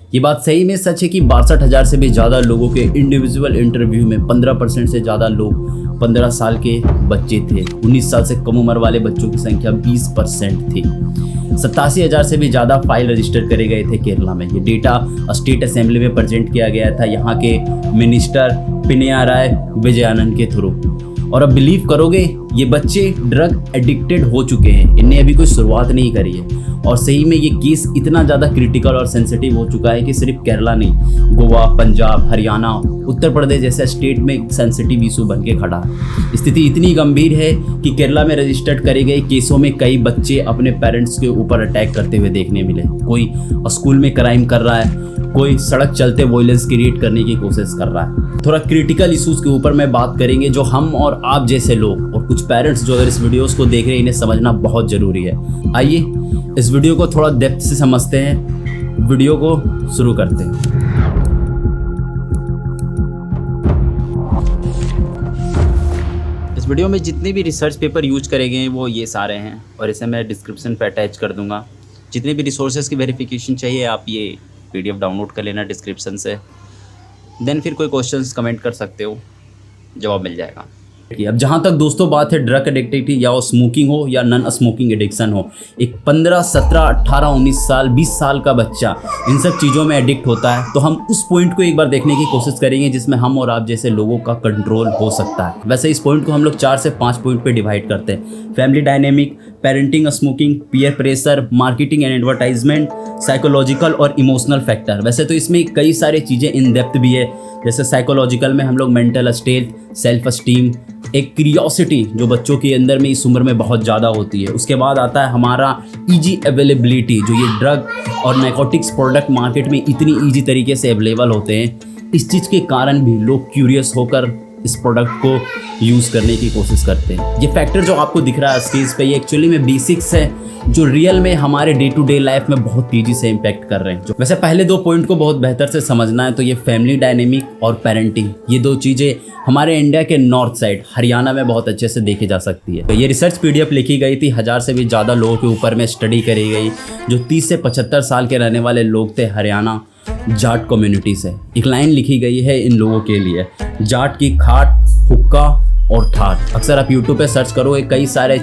ये बात सही में सच है कि 62,000 से भी ज़्यादा लोगों के इंडिविजुअल इंटरव्यू में 15% से ज़्यादा लोग 15 साल के बच्चे थे। 19 साल से कम उम्र वाले बच्चों की संख्या 20% थी। 87,000 से भी ज़्यादा फाइल रजिस्टर करे गए थे केरला में। ये डेटा स्टेट असेंबली में प्रेजेंट किया गया था यहाँ के मिनिस्टर पिनियाराई विजयनन के थ्रू। और अब बिलीव करोगे, ये बच्चे ड्रग एडिक्टेड हो चुके हैं, इन्हें अभी कोई शुरुआत नहीं करी है। और सही में ये केस इतना ज़्यादा क्रिटिकल और सेंसिटिव हो चुका है कि सिर्फ केरला नहीं, गोवा, पंजाब, हरियाणा, उत्तर प्रदेश जैसे स्टेट में एक सेंसिटिव इशू बन के खड़ा है। स्थिति इतनी गंभीर है कि केरला में रजिस्टर्ड करे गए केसों में कई बच्चे अपने पेरेंट्स के ऊपर अटैक करते हुए देखने मिले। कोई स्कूल में क्राइम कर रहा है, कोई सड़क चलते वॉयलेंस क्रिएट करने की कोशिश कर रहा है। थोड़ा क्रिटिकल इशूज़ के ऊपर मैं बात करेंगे जो हम और आप जैसे लोग और कुछ पेरेंट्स जो अगर इस वीडियोस को देख रहे हैं, इन्हें समझना बहुत ज़रूरी है। आइए इस वीडियो को थोड़ा डेप्थ से समझते हैं। वीडियो को शुरू करते हैं। इस वीडियो में जितने भी रिसर्च पेपर यूज करे गए हैं वो ये सारे हैं और इसे मैं डिस्क्रिप्शन पे अटैच कर दूंगा। जितने भी रिसोर्सेज की वेरिफिकेशन चाहिए आप ये PDF डाउनलोड कर लेना डिस्क्रिप्शन से। देन फिर कोई क्वेश्चंस कमेंट कर सकते हो, जवाब मिल जाएगा। अब जहाँ तक दोस्तों बात है ड्रग एडिक्टिविटी या वो स्मोकिंग हो या नॉन स्मोकिंग एडिक्शन हो, एक 15, 17, 18, 19 साल 20 साल का बच्चा इन सब चीज़ों में एडिक्ट होता है तो हम उस पॉइंट को एक बार देखने की कोशिश करेंगे जिसमें हम और आप जैसे लोगों का कंट्रोल हो सकता है। वैसे इस पॉइंट को हम लोग 4 से 5 पॉइंट पे डिवाइड करते हैं। Family dynamic, parenting, smoking, peer pressure, marketing and advertisement, psychological और इमोशनल फैक्टर। वैसे तो इसमें कई सारी चीज़ें इन डेप्थ भी है, जैसे साइकोलॉजिकल में हम लोग मेंटल स्टेट, सेल्फ एस्टीम, एक क्यूरियोसिटी जो बच्चों के अंदर में इस उम्र में बहुत ज़्यादा होती है। उसके बाद आता है हमारा ईजी अवेलेबिलिटी, जो ये ड्रग और नारकोटिक्स प्रोडक्ट मार्केट में इतनी ईजी तरीके से अवेलेबल होते हैं, इस चीज़ के कारण भी लोग क्यूरियस होकर इस प्रोडक्ट को यूज़ करने की कोशिश करते हैं। ये फैक्टर जो आपको दिख रहा है स्क्रीन पे, ये एक्चुअली में बेसिक्स है जो रियल में हमारे डे टू डे लाइफ में बहुत तेज़ी से इम्पैक्ट कर रहे हैं। वैसे पहले 2 पॉइंट को बहुत बेहतर से समझना है तो ये फैमिली डायनेमिक और पेरेंटिंग, ये 2 चीज़ें हमारे इंडिया के नॉर्थ साइड हरियाणा में बहुत अच्छे से देखी जा सकती है। तो ये रिसर्च PDF लिखी गई थी, 1000 से भी ज़्यादा लोगों के ऊपर में स्टडी करी गई जो 30 से 75 साल के रहने वाले लोग थे हरियाणा जाट कम्युनिटी से। एक लाइन लिखी गई है इन लोगों के लिए, जाट की खाट, हुक्का और ठाट। अक्सर आप यूट्यूब पे सर्च करोगे, कई सारे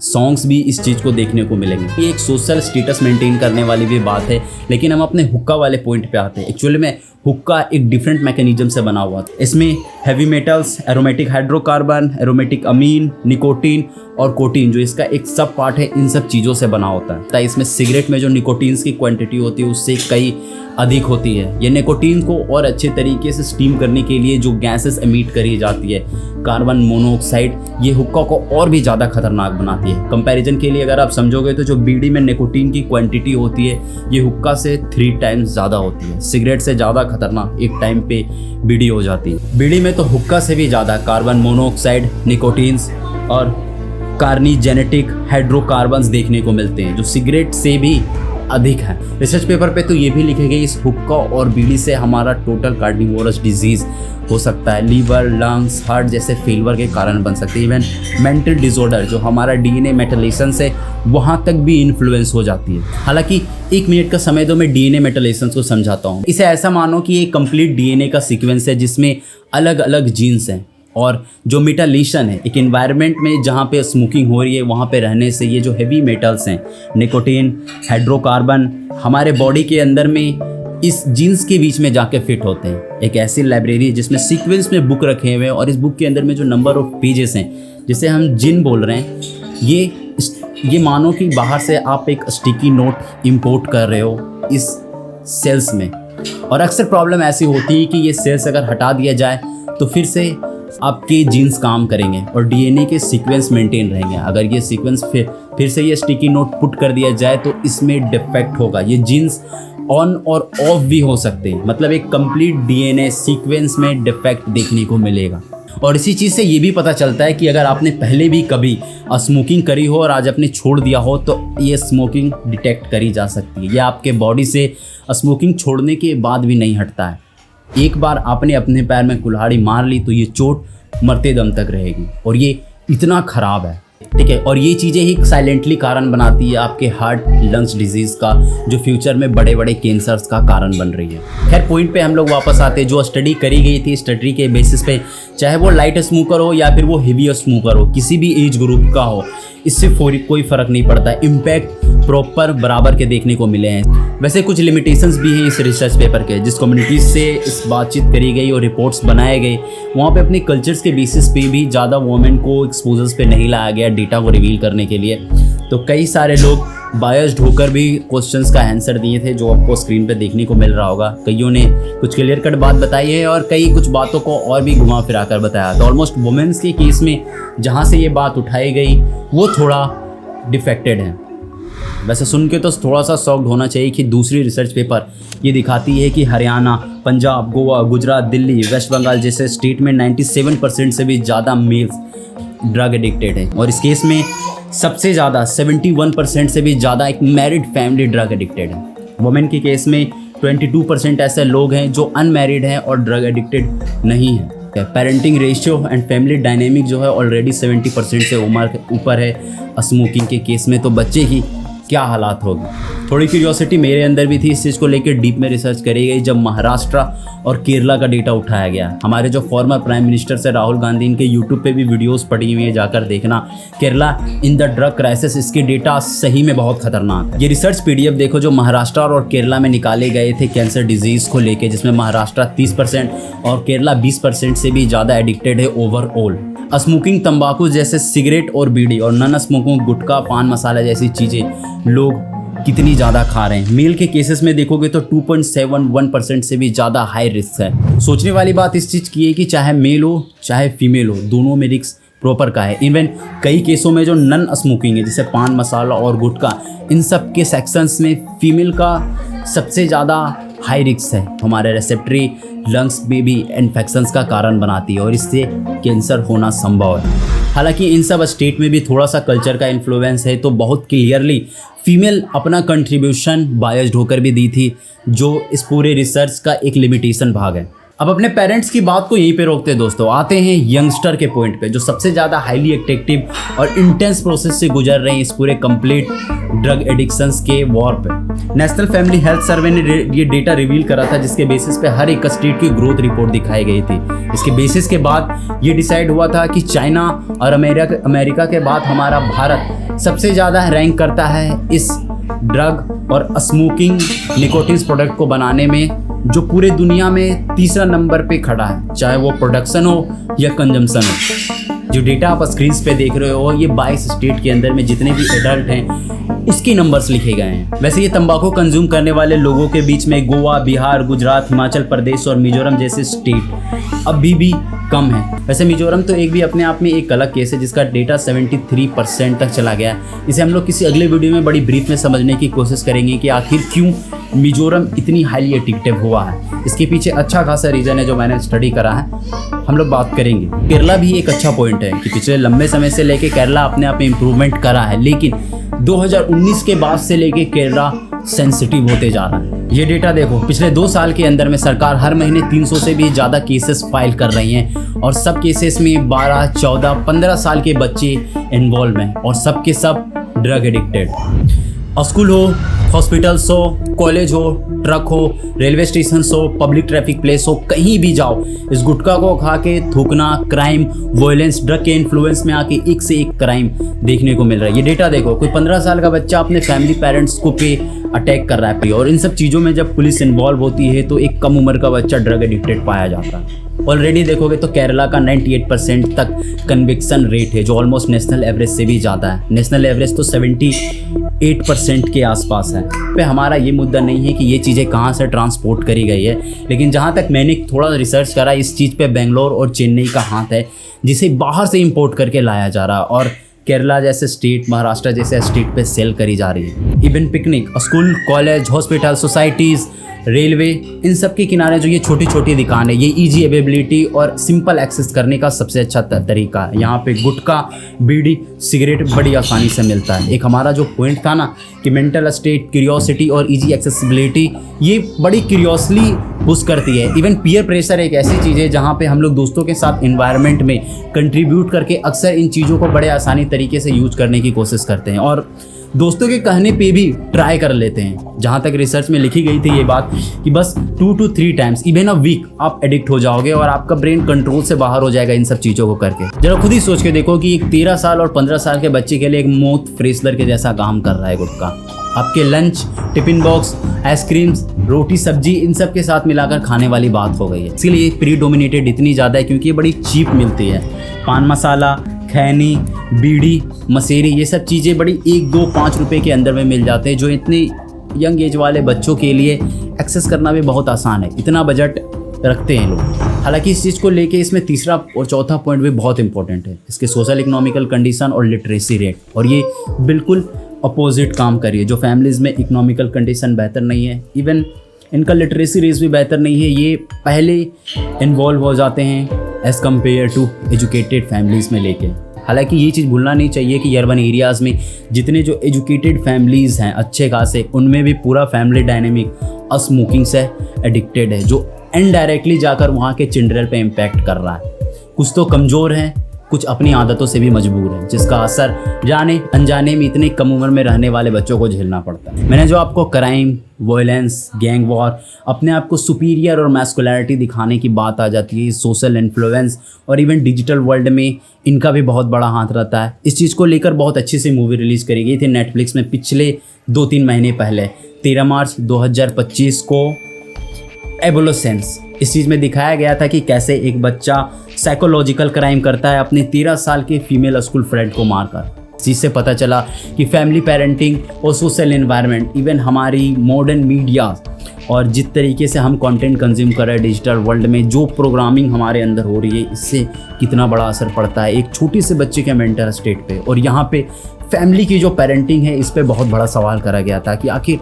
सॉन्ग्स भी इस चीज़ को देखने को मिलेंगे। ये एक सोशल स्टेटस मेंटेन करने वाली भी बात है, लेकिन हम अपने हुक्का वाले पॉइंट पे आते हैं। एक्चुअली में हुक्का एक डिफरेंट मैकेनिज्म से बना हुआ था। इसमें heavy metals, aromatic hydrocarbon, aromatic amine, nicotine और कोटीन जो इसका एक सब पार्ट है, इन सब चीज़ों से बना होता है। इसमें सिगरेट में जो निकोटीन्स की क्वांटिटी होती है उससे कई अधिक होती है। ये निकोटीन को और अच्छे तरीके से स्टीम करने के लिए जो गैसेस एमिट करी जाती है, कार्बन मोनोऑक्साइड, ये हुक्का को और भी ज़्यादा खतरनाक बनाती है। कंपैरिजन के लिए अगर आप समझोगे तो जो बीड़ी में निकोटीन की क्वांटिटी होती है ये हुक्का से 3 टाइम्स ज़्यादा होती है। सिगरेट से ज़्यादा खतरनाक एक टाइम पे बीड़ी हो जाती है। बीड़ी में तो हुक्का से भी ज़्यादा कार्बन मोनोऑक्साइड, निकोटीन्स और कार्निजेनेटिक हाइड्रोकार्बन्स देखने को मिलते हैं जो सिगरेट से भी अधिक है। रिसर्च पेपर पे तो ये भी लिखे गए इस हुक्का और बीड़ी से हमारा टोटल कार्डियोवरस डिजीज़ हो सकता है, लीवर, लंग्स, हार्ट जैसे फेलवर के कारण बन सकते हैं। इवन मेंटल डिसऑर्डर जो हमारा DNA मेटालेशन से वहाँ तक भी इन्फ्लुएंस हो जाती है। हालांकि 1 मिनट का समय दो मैं DNA मेटालेशन को समझाता हूँ। इसे ऐसा मानो कि ये कंप्लीट DNA का सीक्वेंस है जिसमें अलग अलग जीन्स हैं और जो मेटालेशन है एक एनवायरनमेंट में जहाँ पे स्मोकिंग हो रही है वहाँ पे रहने से ये जो हेवी मेटल्स हैं, निकोटीन, हाइड्रोकार्बन, हमारे बॉडी के अंदर में इस जीन्स के बीच में जाके फिट होते हैं। एक ऐसी लाइब्रेरी जिसमें सीक्वेंस में बुक रखे हुए हैं और इस बुक के अंदर में जो नंबर ऑफ पेजेस हैं जिसे हम जिन बोल रहे हैं, ये मानो कि बाहर से आप एक स्टिकी नोट इंपोर्ट कर रहे हो इस सेल्स में। और अक्सर प्रॉब्लम ऐसी होती है कि ये सेल्स अगर हटा दिया जाए तो फिर से आपके जीन्स काम करेंगे और DNA के सीक्वेंस मेंटेन रहेंगे। अगर ये सीक्वेंस फिर से ये स्टिकी नोट पुट कर दिया जाए तो इसमें डिफेक्ट होगा। ये जीन्स ऑन और ऑफ भी हो सकते हैं, मतलब एक कंप्लीट DNA सीक्वेंस में डिफेक्ट देखने को मिलेगा। और इसी चीज़ से ये भी पता चलता है कि अगर आपने पहले भी कभी स्मोकिंग करी हो और आज आपने छोड़ दिया हो तो ये स्मोकिंग डिटेक्ट करी जा सकती है। ये आपके बॉडी से स्मोकिंग छोड़ने के बाद भी नहीं हटता है। एक बार आपने अपने पैर में कुल्हाड़ी मार ली तो ये चोट मरते दम तक रहेगी और ये इतना ख़राब है ठीक है। और ये चीज़ें ही साइलेंटली कारण बनाती है आपके हार्ट लंग्स डिजीज़ का, जो फ्यूचर में बड़े बड़े कैंसर्स का कारण बन रही है। खैर पॉइंट पे हम लोग वापस आते हैं। जो स्टडी करी गई थी, स्टडी के बेसिस पे, चाहे वो लाइट स्मोकर हो या फिर वो हेवी स्मोकर हो, किसी भी एज ग्रुप का हो, इससे कोई फ़र्क नहीं पड़ता। इम्पैक्ट प्रॉपर बराबर के देखने को मिले हैं। वैसे कुछ लिमिटेशंस भी हैं इस रिसर्च पेपर के। जिस कम्युनिटीज़ से इस बातचीत करी गई और रिपोर्ट्स बनाए गए, वहाँ पे अपने कल्चर्स के बेसिस पे भी ज़्यादा वोमेन को एक्सपोजर्स पे नहीं लाया गया डेटा को रिवील करने के लिए। तो कई सारे लोग बायस्ड होकर भी क्वेश्चंस का आंसर दिए थे, जो आपको स्क्रीन पे देखने को मिल रहा होगा। कईयों ने कुछ क्लियर कट बात बताई है और कई कुछ बातों को और भी घुमा फिरा कर बताया। तो ऑलमोस्ट वुमेन्स के केस में जहाँ से ये बात उठाई गई वो थोड़ा डिफेक्टेड है। वैसे सुन के तो थोड़ा सा शॉक्ड होना चाहिए कि दूसरी रिसर्च पेपर ये दिखाती है कि हरियाणा, पंजाब, गोवा, गुजरात, दिल्ली, वेस्ट बंगाल जैसे स्टेट में 97% से भी ज़्यादा मेल्स ड्रग एडिक्टेड है। और इस केस में सबसे ज़्यादा 71% से भी ज़्यादा एक मैरिड फैमिली ड्रग एडिक्टेड है। वुमेन के केस में 22% ऐसे लोग हैं जो अनमैरिड हैं और ड्रग एडिक्टेड नहीं है। Parenting ratio and family dynamic जो है ऑलरेडी 70% से ऊपर है। स्मोकिंग के केस में तो बच्चे की क्या हालात होगी। थोड़ी क्यूरियोसिटी मेरे अंदर भी थी इस चीज़ को लेकर। डीप में रिसर्च करी गई जब महाराष्ट्र और केरला का डेटा उठाया गया। हमारे जो फॉर्मर प्राइम मिनिस्टर से राहुल गांधी, इनके यूट्यूब पे भी वीडियोस पड़ी हुई है, जाकर देखना। Kerala in the drug crisis, इसके डेटा सही में बहुत खतरनाक है। ये रिसर्च पीडीएफ देखो जो महाराष्ट्र और केरला में निकाले गए थे कैंसर डिजीज़ को लेकर, जिसमें महाराष्ट्र 30% और केरला 20% से भी ज़्यादा एडिक्टेड है ओवरऑल। स्मोकिंग तंबाकू जैसे सिगरेट और बीड़ी और नॉन स्मोकिंग गुटखा, पान मसाला जैसी चीज़ें लोग कितनी ज़्यादा खा रहे हैं। मेल के केसेस में देखोगे तो 2.71% से भी ज़्यादा हाई रिस्क है। सोचने वाली बात इस चीज़ की है कि चाहे मेल हो चाहे फीमेल हो, दोनों में रिस्क प्रॉपर का है। इवन कई केसों में जो नॉन स्मोकिंग है जैसे पान मसाला और गुटखा, इन सब के सेक्शंस में फीमेल का सबसे ज़्यादा हाई रिस्क है। हमारे रेसेप्टरी लंग्स में भी इन्फेक्शंस का कारण बनाती है और इससे कैंसर होना संभव है। हालांकि इन सब स्टेट में भी थोड़ा सा कल्चर का इन्फ्लुएंस है, तो बहुत क्लियरली फीमेल अपना कंट्रीब्यूशन बायस्ड होकर भी दी थी, जो इस पूरे रिसर्च का एक लिमिटेशन भाग है। अब अपने पेरेंट्स की बात को यहीं पे रोकते हैं दोस्तों, आते हैं यंगस्टर के पॉइंट पे, जो सबसे ज़्यादा हाईली एट्रैक्टिव और इंटेंस प्रोसेस से गुजर रहे हैं इस पूरे कंप्लीट ड्रग एडिक्शंस के वॉर पे। नेशनल फैमिली हेल्थ सर्वे ने ये डेटा रिवील करा था, जिसके बेसिस पे हर एक स्टेट की ग्रोथ रिपोर्ट दिखाई गई थी। इसके बेसिस के बाद ये डिसाइड हुआ था कि चाइना और अमेरिका के बाद हमारा भारत सबसे ज़्यादा रैंक करता है इस ड्रग और स्मोकिंग निकोटिन प्रोडक्ट को बनाने में, जो पूरे दुनिया में तीसरा नंबर पे खड़ा है, चाहे वो प्रोडक्शन हो या कंजम्पशन हो। जो डेटा आप स्क्रीन पे देख रहे हो ये 22 स्टेट के अंदर में जितने भी एडल्ट हैं उसकी नंबर्स लिखे गए हैं। वैसे ये तंबाकू कंज्यूम करने वाले लोगों के बीच में गोवा, बिहार, गुजरात, हिमाचल प्रदेश और मिजोरम जैसे स्टेट अभी भी कम है। वैसे मिजोरम तो एक भी अपने आप में एक अलग केस है, जिसका डेटा 73% तक चला गया। इसे हम लोग किसी अगले वीडियो में बड़ी ब्रीफ में समझने की कोशिश करेंगे कि आखिर क्यों मिजोरम इतनी हाईली एडिक्टिव हुआ है। इसके पीछे अच्छा खासा रीज़न है जो मैंने स्टडी करा है, हम लोग बात करेंगे। केरला भी एक अच्छा पॉइंट है कि पिछले लंबे समय से लेके केरला अपने आप में इम्प्रूवमेंट करा है, लेकिन 2019 के बाद से लेके केरला सेंसिटिव होते जा रहा है। ये डेटा देखो, पिछले 2 साल के अंदर में सरकार हर महीने 300 से भी ज़्यादा केसेस फाइल कर रही हैं और सब केसेस में 12, 14, 15 साल के बच्चे इन्वॉल्व हैं और सब के सब ड्रग एडिक्टेड। स्कूल हो, हॉस्पिटल्स हो, कॉलेज हो, ट्रक हो, रेलवे स्टेशन हो, पब्लिक ट्रैफिक प्लेस हो, कहीं भी जाओ इस गुटखा को खा के थूकना, क्राइम, वायलेंस, ड्रग के इन्फ्लुएंस में आके एक से एक क्राइम देखने को मिल रहा है। ये डेटा देखो, कोई 15 साल का बच्चा अपने फैमिली पेरेंट्स को पे अटैक कर रहा है और इन सब चीज़ों में जब पुलिस इन्वॉल्व होती है तो एक कम उम्र का बच्चा ड्रग एडिक्टेड पाया जाता है। ऑलरेडी देखोगे तो केरला का 98% तक कन्विक्शन रेट है, जो ऑलमोस्ट नेशनल एवरेज से भी ज़्यादा है। नेशनल एवरेज तो 78% के आसपास है। पे हमारा ये मुद्दा नहीं है कि ये चीज़ें कहाँ से ट्रांसपोर्ट करी गई है, लेकिन जहाँ तक मैंने थोड़ा रिसर्च करा इस चीज़ पे बेंगलोर और चेन्नई का हाथ है, जिसे बाहर से इंपोर्ट करके लाया जा रहा है और केरला जैसे स्टेट, महाराष्ट्र जैसे स्टेट पे सेल करी जा रही है। Even picnic, school, college, hospital, societies, railway, इन सब के किनारे जो ये छोटी छोटी दुकान है, ये इजी अवेलेबिलिटी और सिंपल एक्सेस करने का सबसे अच्छा तरीका है। यहाँ पे गुटखा, बीड़ी, सिगरेट बड़ी आसानी से मिलता है। एक हमारा जो पॉइंट था ना कि मेंटल स्टेट, क्यूरियोसिटी और इजी एक्सेसिबिलिटी, ये बड़ी क्यूरियसली पुश करती है। इवन पीयर प्रेशर एक ऐसी चीज़ है जहाँ पे हम लोग दोस्तों के साथ इन्वायरमेंट में कंट्रीब्यूट करके अक्सर इन चीज़ों को बड़े आसानी तरीके से यूज करने की कोशिश करते हैं और दोस्तों के कहने पे भी ट्राई कर लेते हैं। जहाँ तक रिसर्च में लिखी गई थी ये बात कि बस 2 to 3 times even a week आप एडिक्ट हो जाओगे और आपका ब्रेन कंट्रोल से बाहर हो जाएगा इन सब चीज़ों को करके। जरा खुद ही सोच के देखो कि एक 13 साल और 15 साल के बच्चे के लिए एक माउथ फ्रेशनर के जैसा काम कर रहा है गुटखा। आपके लंच, टिफिन बॉक्स, आइसक्रीम्स, रोटी, सब्जी इन सब के साथ मिलाकर खाने वाली बात हो गई है। इसलिए प्रीडोमिनेटेड इतनी ज़्यादा है क्योंकि ये बड़ी चीप मिलती है। पान मसाला, खैनी, बीड़ी, मसेरी, ये सब चीज़ें बड़ी 1, 2, 5 रुपए के अंदर में मिल जाते हैं, जो इतने यंग एज वाले बच्चों के लिए एक्सेस करना भी बहुत आसान है। इतना बजट रखते हैं लोग। हालांकि इस चीज़ को लेके इसमें तीसरा और चौथा पॉइंट भी बहुत इंपॉर्टेंट है, इसके सोशल इकोनॉमिकल कंडीशन और लिटरेसी रेट। और ये बिल्कुल अपोजिट काम करिए। जो फैमिलीज़ में इकोनॉमिकल कंडीशन बेहतर नहीं है, इवन इनका लिटरेसी रेट भी बेहतर नहीं है, ये पहले इन्वॉल्व हो जाते हैं as compared to educated families में लेके। हालांकि ये चीज़ भूलना नहीं चाहिए कि अर्बन एरियाज़ में जितने जो एजुकेटेड फैमिलीज़ हैं अच्छे खासे, उनमें भी पूरा फैमिली डायनेमिक स्मोकिंग से एडिक्टेड है, जो इनडायरेक्टली जाकर वहाँ के चिल्ड्रन पे इम्पैक्ट कर रहा है। कुछ तो कमज़ोर हैं, कुछ अपनी आदतों से भी मजबूर हैं, जिसका असर जाने अनजाने में इतनी कम उम्र में रहने वाले बच्चों को झेलना पड़ता है। मैंने जो आपको क्राइम, वायलेंस, गैंग वॉर, अपने आप को सुपीरियर और मैस्कुलैरिटी दिखाने की बात आ जाती है, सोशल इन्फ्लुएंस और इवन डिजिटल वर्ल्ड में इनका भी बहुत बड़ा हाथ रहता है। इस चीज़ को लेकर बहुत अच्छी सी मूवी रिलीज़ करी गई थी नेटफ्लिक्स में पिछले 2-3 महीने पहले, 13 मार्च 2025 को, एडोलेसेंस। इस चीज़ में दिखाया गया था कि कैसे एक बच्चा साइकोलॉजिकल क्राइम करता है अपने 13 साल के फीमेल स्कूल फ्रेंड को मारकर। इस चीज़ से पता चला कि फैमिली पेरेंटिंग और सोशल एनवायरनमेंट, इवन हमारी मॉडर्न मीडिया और जिस तरीके से हम कंटेंट कंज्यूम कर रहे हैं डिजिटल वर्ल्ड में, जो प्रोग्रामिंग हमारे अंदर हो रही है, इससे कितना बड़ा असर पड़ता है एक छोटी से बच्चे के मेंटल स्टेट पे। और यहाँ पे फैमिली की जो पेरेंटिंग है, इस पर बहुत बड़ा सवाल करा गया था कि आखिर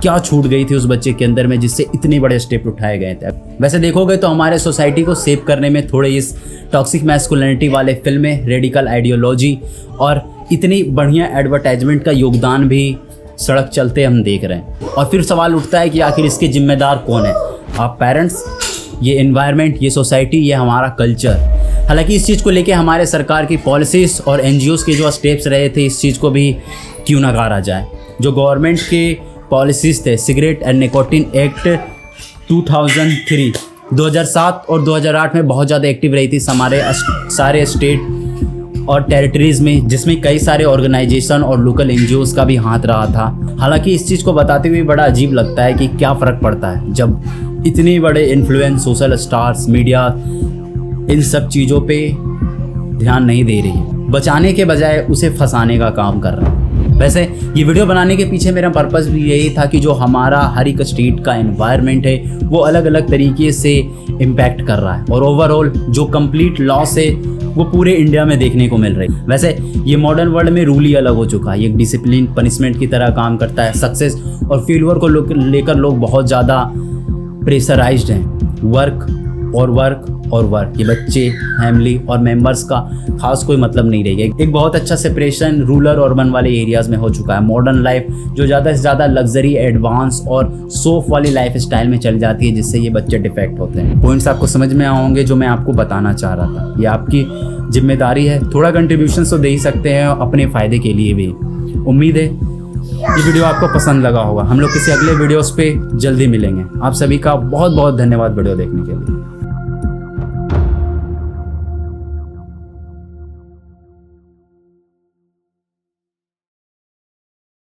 क्या छूट गई थी उस बच्चे के अंदर में जिससे इतने बड़े स्टेप उठाए गए थे। वैसे देखोगे तो हमारे सोसाइटी को सेव करने में थोड़े इस टॉक्सिक मैस्कुलिनिटी वाले फिल्में, रेडिकल आइडियोलॉजी और इतनी बढ़िया एडवर्टाइजमेंट का योगदान भी सड़क चलते हम देख रहे हैं। और फिर सवाल उठता है कि आखिर इसके जिम्मेदार कौन है? आप पेरेंट्स, ये एनवायरनमेंट, ये सोसाइटी, ये हमारा कल्चर। हालांकि इस चीज़ को लेके हमारे सरकार की पॉलिसीज़ और NGOs के जो स्टेप्स रहे थे, इस चीज़ को भी क्यों नकारा जाए। जो गवर्नमेंट के पॉलिसीज़ थे, सिगरेट एंड निकोटिन एक्ट 2007 और 2008 में बहुत ज़्यादा एक्टिव रही थी हमारे सारे स्टेट और टेरिटरीज़ में, जिसमें कई सारे ऑर्गेनाइजेशन और लोकल NGOs का भी हाथ रहा था। हालांकि इस चीज़ को बताते हुए बड़ा अजीब लगता है कि क्या फ़र्क पड़ता है जब इतने बड़े इन्फ्लुएंस, सोशल स्टार्स, मीडिया इन सब चीज़ों पे ध्यान नहीं दे रही है, बचाने के बजाय उसे फंसाने का काम कर रहा है। वैसे ये वीडियो बनाने के पीछे मेरा पर्पस भी यही था कि जो हमारा हर एक स्टेट का एनवायरनमेंट है वो अलग अलग तरीके से इम्पैक्ट कर रहा है, और ओवरऑल जो कंप्लीट लॉस है वो पूरे इंडिया में देखने को मिल रही है। वैसे ये मॉडर्न वर्ल्ड में रूल ही अलग हो चुका है, ये डिसिप्लिन पनिशमेंट की तरह काम करता है। सक्सेस और फेलियर को लेकर लोग बहुत ज़्यादा प्रेशराइज्ड हैं। वर्क और वर्क और वर्क, ये बच्चे, फैमिली और मेंबर्स का खास कोई मतलब नहीं रह गया। एक बहुत अच्छा सेपरेशन रूरल और अर्बन वाले एरियाज़ में हो चुका है। मॉडर्न लाइफ जो ज़्यादा से ज़्यादा लग्जरी, एडवांस और सोफ वाली लाइफ स्टाइल में चल जाती है, जिससे ये बच्चे डिफेक्ट होते हैं। पॉइंट्स आपको समझ में आएंगे जो मैं आपको बताना चाह रहा था। ये आपकी जिम्मेदारी है, थोड़ा कंट्रीब्यूशन तो दे ही सकते हैं अपने फ़ायदे के लिए भी। उम्मीद है ये वीडियो आपको पसंद लगा होगा। हम लोग किसी अगले वीडियोस पे जल्दी मिलेंगे। आप सभी का बहुत बहुत धन्यवाद वीडियो देखने के लिए।